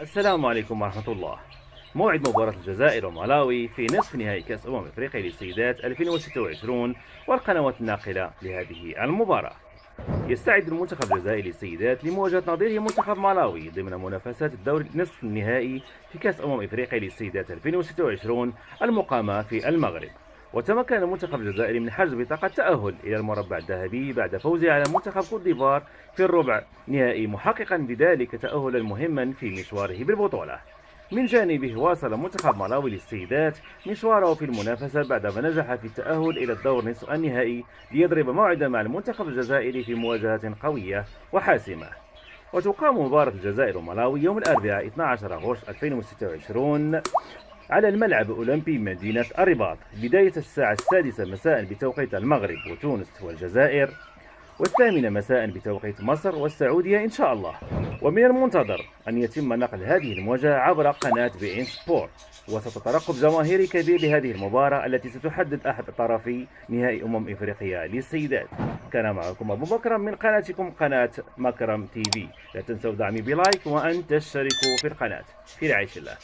السلام عليكم ورحمة الله. موعد مباراة الجزائر ومالاوي في نصف نهائي كأس أفريقيا للسيدات 2026 والقنوات الناقلة لهذه المباراة. يستعد المنتخب الجزائري للسيدات لمواجهة نظيره منتخب مالاوي ضمن منافسات الدور نصف النهائي في كأس أفريقيا للسيدات 2026 المقامة في المغرب. وتمكن المنتخب الجزائري من حجز بطاقة التأهل إلى المربع الذهبي بعد فوزه على منتخب كوت ديفوار في الربع نهائي، محققا بذلك تأهلا مهما في مشواره بالبطولة. من جانبه واصل منتخب مالاوي للسيدات مشواره في المنافسة بعدما نجح في التأهل إلى الدور نصف النهائي ليضرب موعدا مع المنتخب الجزائري في مواجهة قوية وحاسمة. وتقام مباراة الجزائر ومالاوي يوم الأربعاء 12 أغسطس 2026 على الملعب الأولمبي مدينة الرباط، بداية الساعة 6 مساء بتوقيت المغرب وتونس والجزائر، والثامنة مساء بتوقيت مصر والسعودية إن شاء الله. ومن المنتظر أن يتم نقل هذه المواجهة عبر قناة بي إن سبورت، وستترقب جماهيري كبير لهذه المباراة التي ستحدد أحد طرفي نهائي أفريقيا للسيدات. كان معكم أبو بكر من قناتكم قناة مكرم تي في. لا تنسوا دعمي بلايك وأن تشتركوا في القناة. في رعاية الله.